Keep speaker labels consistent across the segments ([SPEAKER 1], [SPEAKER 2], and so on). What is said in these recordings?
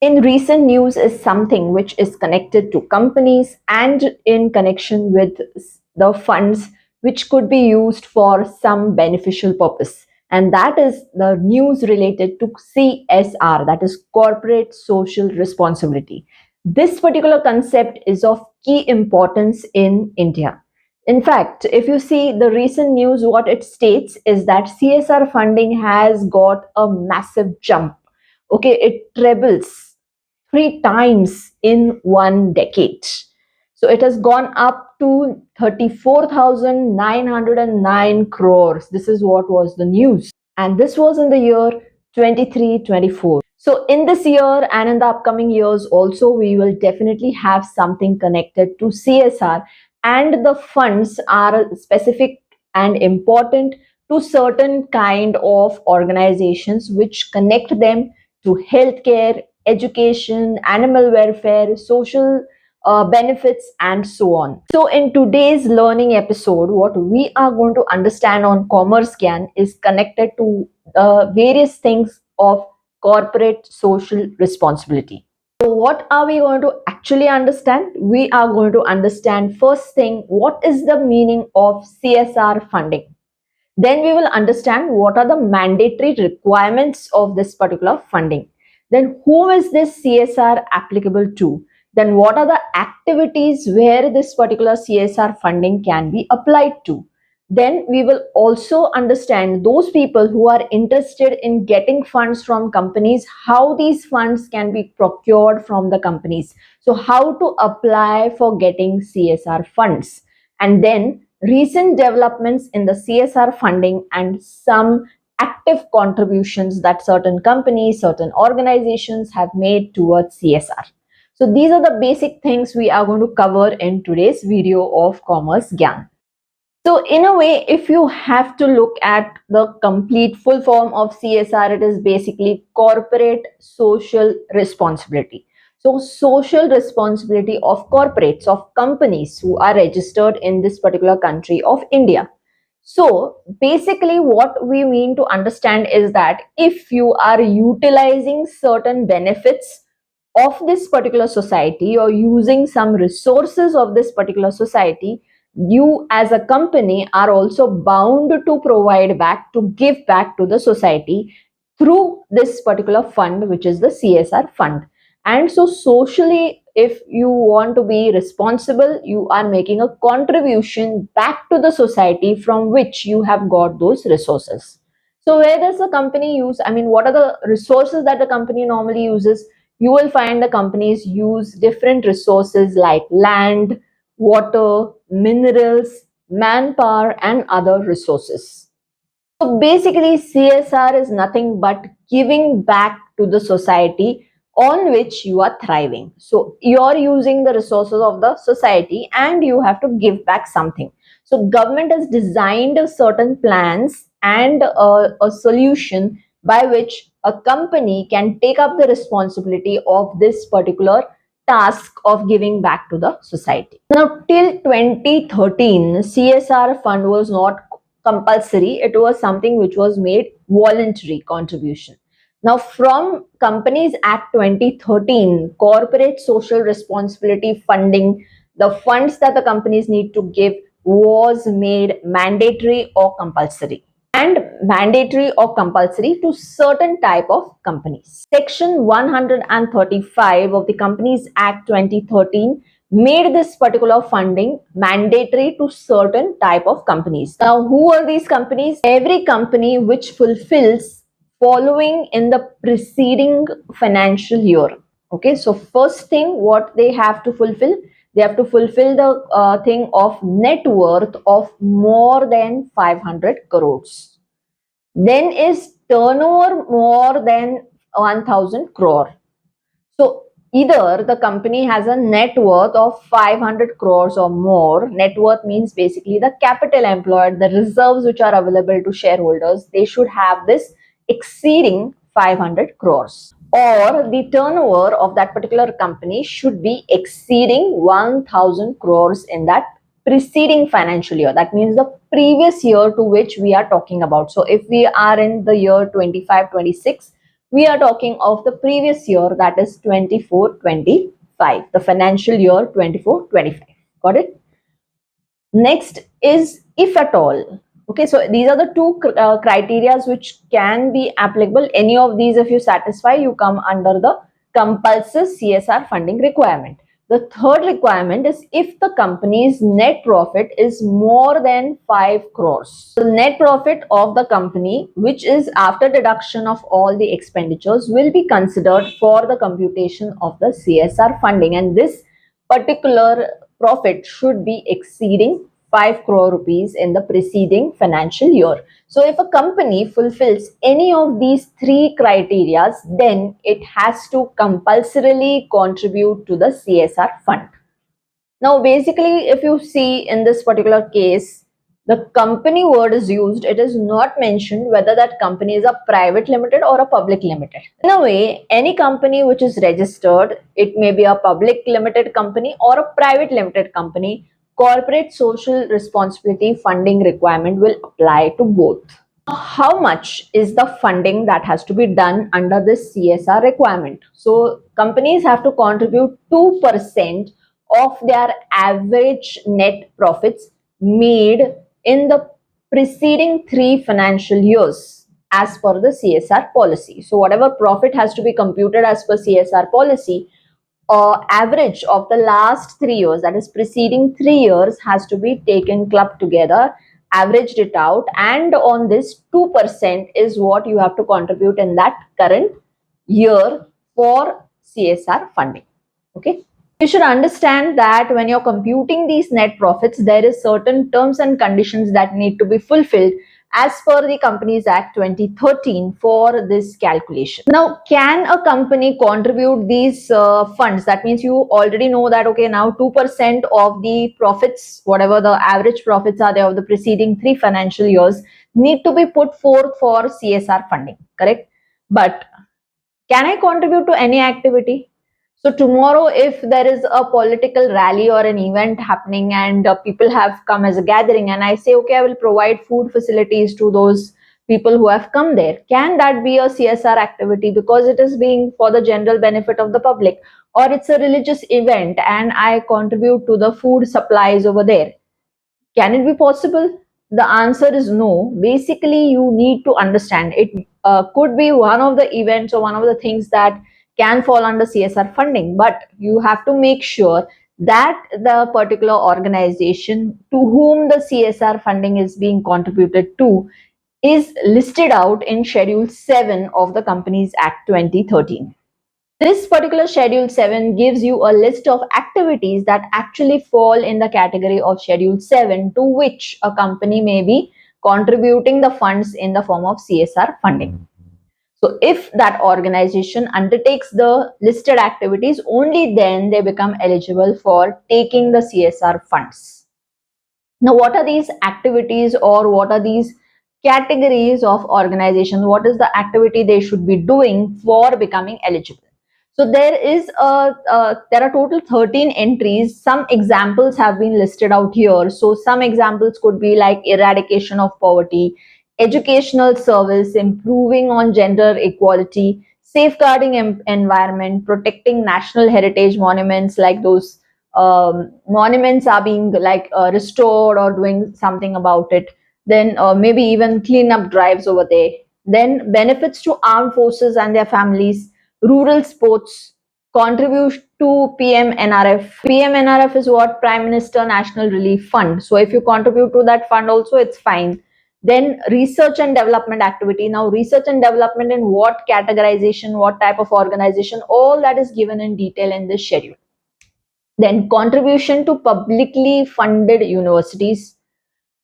[SPEAKER 1] in recent news is something which is connected to companies and in connection with the funds which could be used for some beneficial purpose. And that is the news related to CSR, that is corporate social responsibility. This particular concept is of key importance in India. In fact, if you see the recent news, what it states is that CSR funding has got a massive jump. Okay, it trebles 3 times in 1 decade. So it has gone up to 34,909 crores. This is what was the news. And this was in the year 23-24. So in this year and in the upcoming years also, we will definitely have something connected to CSR, and the funds are specific and important to certain kind of organizations which connect them to healthcare, education, animal welfare, social benefits, and so on. So, in today's learning episode, what we are going to understand on Commerce Gyan is connected to various things of corporate social responsibility. So, what are we going to actually understand? We are going to understand first thing, what is the meaning of CSR funding? Then we will understand what are the mandatory requirements of this particular funding. Then who is this CSR applicable to? Then what are the activities where this particular CSR funding can be applied to? Then we will also understand those people who are interested in getting funds from companies, how these funds can be procured from the companies. So how to apply for getting CSR funds. And then recent developments in the CSR funding and some active contributions that certain companies, certain organizations have made towards CSR. So these are the basic things we are going to cover in today's video of Commerce Gyan. So in a way, if you have to look at the complete full form of CSR, it is basically corporate social responsibility. So social responsibility of corporates, of companies who are registered in this particular country of India. So basically what we mean to understand is that if you are utilizing certain benefits of this particular society or using some resources of this particular society, you as a company are also bound to provide back, to give back to the society through this particular fund, which is the CSR fund. And so socially, if you want to be responsible, you are making a contribution back to the society from which you have got those resources. So where does the company use, I mean, what are the resources that the company normally uses? You will find the companies use different resources like land, water, minerals, manpower, and other resources. So basically, CSR is nothing but giving back to the society on which you are thriving. So you're using the resources of the society and you have to give back something. So government has designed certain plans and a solution by which a company can take up the responsibility of this particular task of giving back to the society. Now, till 2013, CSR fund was not compulsory. It was something which was made voluntary contribution. Now, from Companies Act 2013, corporate social responsibility funding, the funds that the companies need to give was made mandatory or compulsory, and mandatory or compulsory to certain type of companies. Section 135 of the Companies Act 2013 made this particular funding mandatory to certain type of companies. Now, who are these companies? Every company which fulfills following in the preceding financial year. Okay, so first thing what they have to fulfill, they have to fulfill the thing of net worth of more than 500 crores. Then is turnover more than 1000 crore. So either the company has a net worth of 500 crores or more. Net worth means basically the capital employed, the reserves which are available to shareholders, they should have this exceeding 500 crores. Or the turnover of that particular company should be exceeding 1000 crores in that preceding financial year. That means the previous year to which we are talking about. So if we are in the year 25-26, We are talking of the previous year, that is 24-25, the financial year 24-25. Got it? Next is if at all. Okay, so these are the two criteria which can be applicable. Any of these, if you satisfy, you come under the compulsory CSR funding requirement. The third requirement is if the company's net profit is more than 5 crores. The net profit of the company, which is after deduction of all the expenditures, will be considered for the computation of the CSR funding, and this particular profit should be exceeding 5 crore rupees in the preceding financial year. So if a company fulfills any of these three criteria, then it has to compulsorily contribute to the CSR fund. Now, basically, if you see in this particular case, the company word is used. It is not mentioned whether that company is a private limited or a public limited. In a way, any company which is registered, it may be a public limited company or a private limited company, corporate social responsibility funding requirement will apply to both. How much is the funding that has to be done under this CSR requirement? So companies have to contribute 2% of their average net profits made in the preceding 3 financial years as per the CSR policy. So whatever profit has to be computed as per CSR policy, average of the last 3 years, that is preceding 3 years, has to be taken clubbed together, averaged it out, and on this 2% is what you have to contribute in that current year for CSR funding. Okay. You should understand that when you're computing these net profits, there is certain terms and conditions that need to be fulfilled as per the Companies Act 2013 for this calculation. Now, can a company contribute these funds? That means you already know that, okay, now 2% of the profits, whatever the average profits are there of the preceding 3 financial years, need to be put forth for CSR funding, correct? But can I contribute to any activity? So tomorrow, if there is a political rally or an event happening and people have come as a gathering, and I say, okay, I will provide food facilities to those people who have come there, can that be a CSR activity because it is being for the general benefit of the public? Or it's a religious event and I contribute to the food supplies over there. Can it be possible? The answer is no. Basically, you need to understand it could be one of the events or one of the things that can fall under CSR funding, but you have to make sure that the particular organization to whom the CSR funding is being contributed to is listed out in Schedule 7 of the Companies Act 2013. This particular Schedule 7 gives you a list of activities that actually fall in the category of Schedule 7 to which a company may be contributing the funds in the form of CSR funding. So if that organization undertakes the listed activities, only then they become eligible for taking the CSR funds. Now, what are these activities or what are these categories of organization? What is the activity they should be doing for becoming eligible? So there are total 13 entries. Some examples have been listed out here. So some examples could be like eradication of poverty, educational service, improving on gender equality, safeguarding environment, protecting national heritage monuments, like those monuments are being like restored or doing something about it. Then maybe even cleanup drives over there. Then benefits to armed forces and their families, rural sports, contribute to PMNRF. PMNRF is what? Prime Minister National Relief Fund. So if you contribute to that fund also, it's fine. Then research and development activity. Now research and development in what categorization, what type of organization, all that is given in detail in this schedule. Then contribution to publicly funded universities,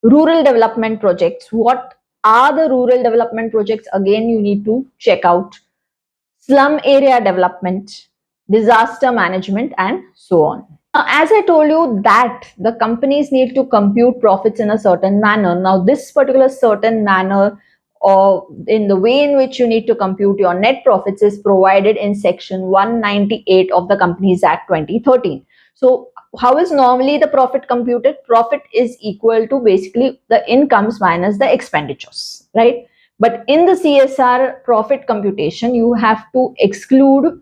[SPEAKER 1] rural development projects. What are the rural development projects? Again, you need to check out. Slum area development, disaster management, and so on. Now, as I told you that the companies need to compute profits in a certain manner. Now, this particular certain manner or in the way in which you need to compute your net profits is provided in section 198 of the Companies Act 2013. So how is normally the profit computed? Profit is equal to basically the incomes minus the expenditures, right? But in the CSR profit computation, you have to exclude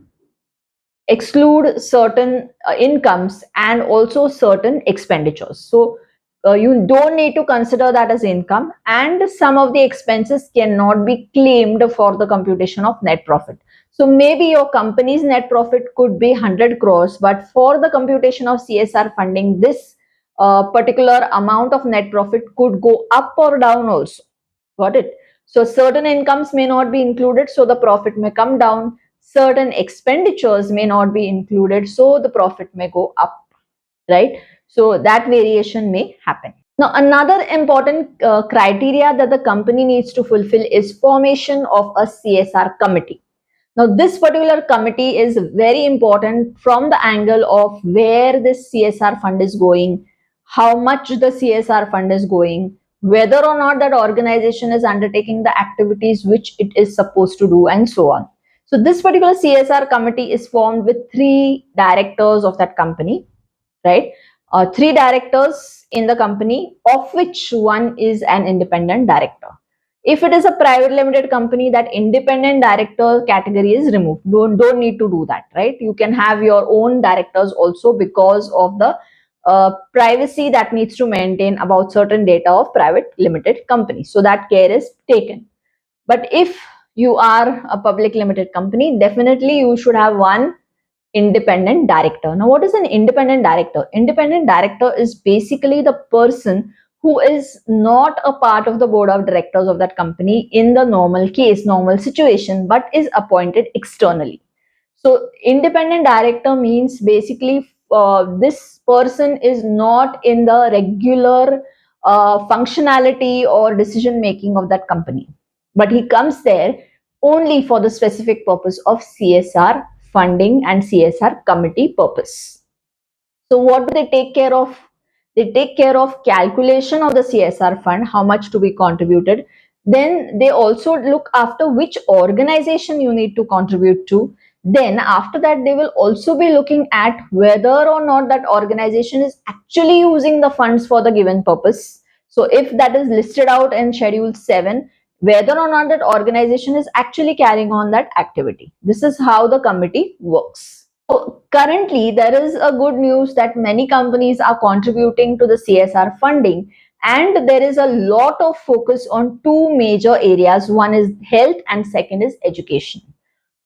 [SPEAKER 1] certain incomes and also certain expenditures. So you don't need to consider that as income, and some of the expenses cannot be claimed for the computation of net profit. So maybe your company's net profit could be 100 crores, but for the computation of CSR funding, this particular amount of net profit could go up or down also. Got it? So certain incomes may not be included, so the profit may come down. Certain expenditures may not be included, so the profit may go up, right? So that variation may happen. Now, another important criteria that the company needs to fulfill is formation of a CSR committee. Now, this particular committee is very important from the angle of where this CSR fund is going, how much the CSR fund is going, whether or not that organization is undertaking the activities which it is supposed to do, and so on. So, this particular CSR committee is formed with 3 directors of that company, right? 3 directors in the company, of which one is an independent director. If it is a private limited company, that independent director category is removed. Don't need to do that, right? You can have your own directors also because of the privacy that needs to maintain about certain data of private limited companies. So that care is taken. But if you are a public limited company, definitely you should have one independent director. Now, what is an independent director? Independent director is basically the person who is not a part of the board of directors of that company in the normal case, normal situation, but is appointed externally. So, independent director means basically this person is not in the regular functionality or decision making of that company, but he comes there only for the specific purpose of CSR funding and CSR committee purpose. So what do they take care of? They take care of calculation of the CSR fund, how much to be contributed. Then they also look after which organization you need to contribute to. Then after that, they will also be looking at whether or not that organization is actually using the funds for the given purpose. So if that is listed out in Schedule 7, whether or not that organization is actually carrying on that activity. This is how the committee works. So currently, there is a good news that many companies are contributing to the CSR funding, and there is a lot of focus on 2 major areas. One is health and second is education.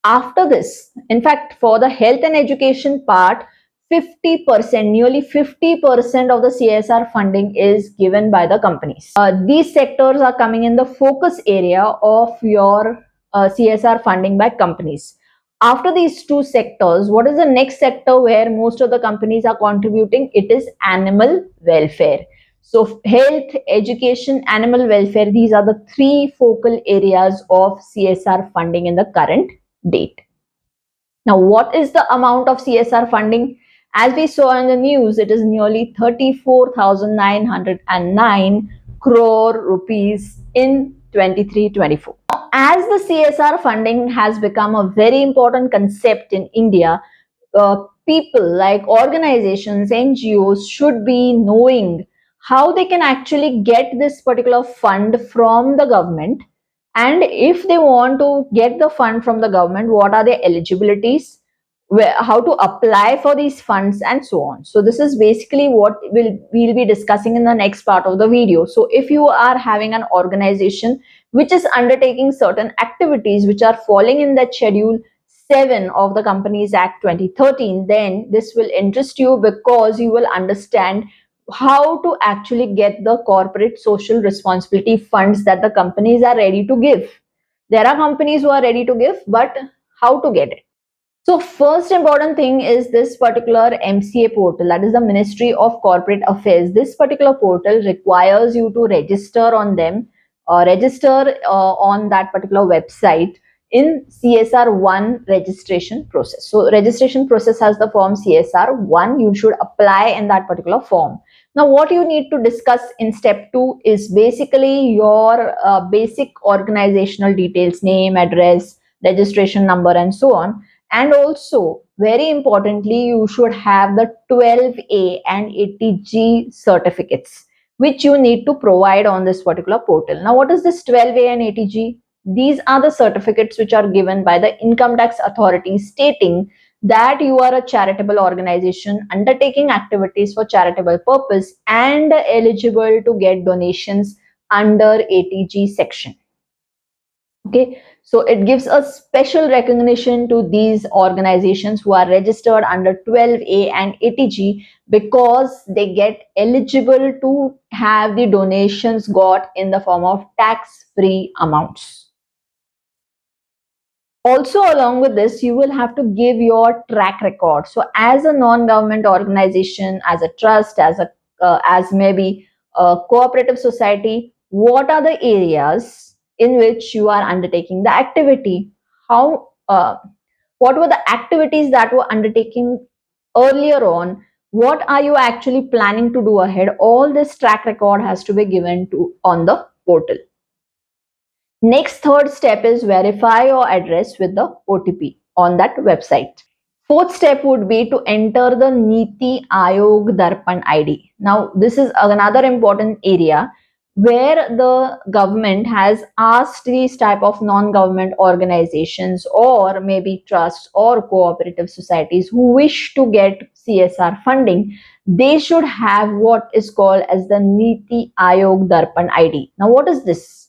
[SPEAKER 1] After this, in fact, for the health and education part, 50%, nearly 50% of the CSR funding is given by the companies. These sectors are coming in the focus area of your CSR funding by companies. After these 2 sectors, what is the next sector where most of the companies are contributing? It is animal welfare. So health, education, animal welfare, these are the 3 focal areas of CSR funding in the current date. Now, what is the amount of CSR funding? As we saw in the news, it is nearly 34,909 crore rupees in 23-24. As the CSR funding has become a very important concept in India, people like organizations, NGOs should be knowing how they can actually get this particular fund from the government, and if they want to get the fund from the government, what are their eligibilities, how to apply for these funds, and so on. So this is basically what we'll be discussing in the next part of the video. So if you are having an organization which is undertaking certain activities which are falling in that schedule 7 of the Companies Act 2013, then this will interest you because you will understand how to actually get the corporate social responsibility funds that the companies are ready to give. There are companies who are ready to give, but how to get it? So first important thing is this particular MCA portal, that is the Ministry of Corporate Affairs. This particular portal requires you to register on them, register on that particular website in CSR 1 registration process. So registration process has the form CSR 1. You should apply in that particular form. Now what you need to discuss in step 2 is basically your basic organizational details, name, address, registration number, and so on. And also, very importantly, you should have the 12A and 80G certificates, which you need to provide on this particular portal. Now, what is this 12A and 80G? These are the certificates which are given by the income tax authority stating that you are a charitable organization undertaking activities for charitable purpose and eligible to get donations under ATG section. Okay, so it gives a special recognition to these organizations who are registered under 12A and ATG because they get eligible to have the donations got in the form of tax-free amounts. Also, along with this, you will have to give your track record. So as a non-government organization, as a trust, as maybe a cooperative society, what are the areas in which you are undertaking the activity? How what were the activities that were undertaken earlier on? What are you actually planning to do ahead? All this track record has to be given to on the portal. Next, third step is verify your address with the OTP on that website. Fourth step would be to enter the Niti Aayog Darpan ID. Now, this is another important area where the government has asked these type of non-government organizations or maybe trusts or cooperative societies who wish to get CSR funding, they should have what is called as the Niti Aayog Darpan ID. Now, what is this?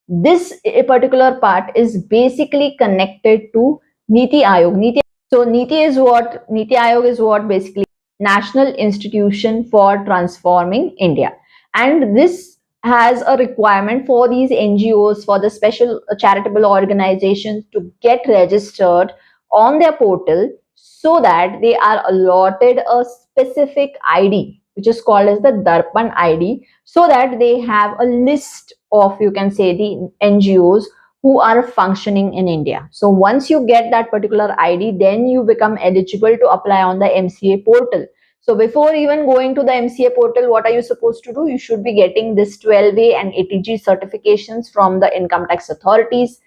[SPEAKER 1] This particular part is basically connected to Niti Aayog. So Niti Aayog is what basically National Institution for Transforming India, and this has a requirement for these NGOs, for the special charitable organizations to get registered on their portal so that they are allotted a specific ID which is called as the Darpan ID, so that they have a list of, you can say, the NGOs who are functioning in India. So once you get that particular ID, then you become eligible to apply on the MCA portal. So before even going to the MCA portal, what are you supposed to do? You should be getting this 12A and ATG certifications from the income tax authorities.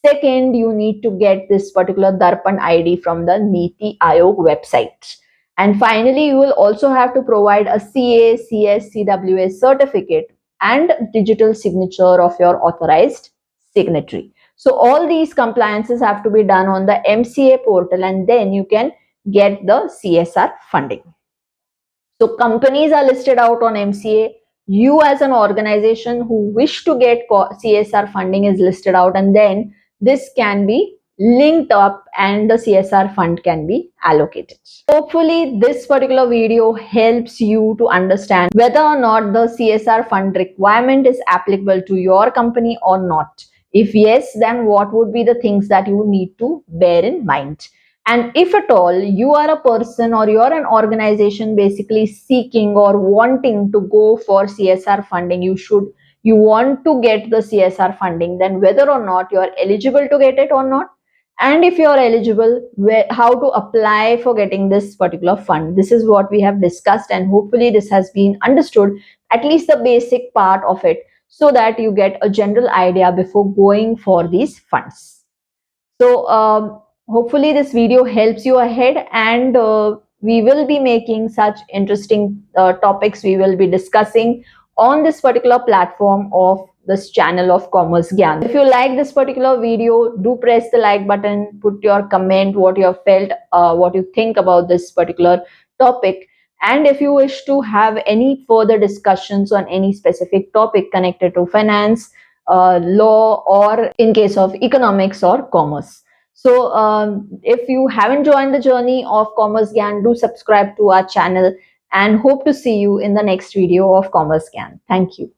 [SPEAKER 1] Second, you need to get this particular Darpan ID from the Niti Aayog website. And finally, you will also have to provide a CA, CS, CWA certificate and digital signature of your authorized signatory. So all these compliances have to be done on the MCA portal, and then you can get the CSR funding. So companies are listed out on MCA. You as an organization who wish to get CSR funding is listed out, and then this can be linked up and the CSR fund can be allocated. Hopefully this particular video helps you to understand whether or not the CSR fund requirement is applicable to your company or not. If yes, then what would be the things that you need to bear in mind? And if at all you are a person or you're an organization basically seeking or wanting to go for CSR funding, you want to get the CSR funding, then whether or not you are eligible to get it or not, and if you are eligible, how to apply for getting this particular fund. This is what we have discussed, and hopefully this has been understood, at least the basic part of it, so that you get a general idea before going for these funds. So hopefully this video helps you ahead, and we will be making such interesting topics we will be discussing on this particular platform of this channel of Commerce Gyan. If you like this particular video, do press the like button, put your comment, what you have felt, what you think about this particular topic. And if you wish to have any further discussions on any specific topic connected to finance, law, or in case of economics or commerce. So if you haven't joined the journey of Commerce Gyan, do subscribe to our channel, and hope to see you in the next video of Commerce Gyan. Thank you.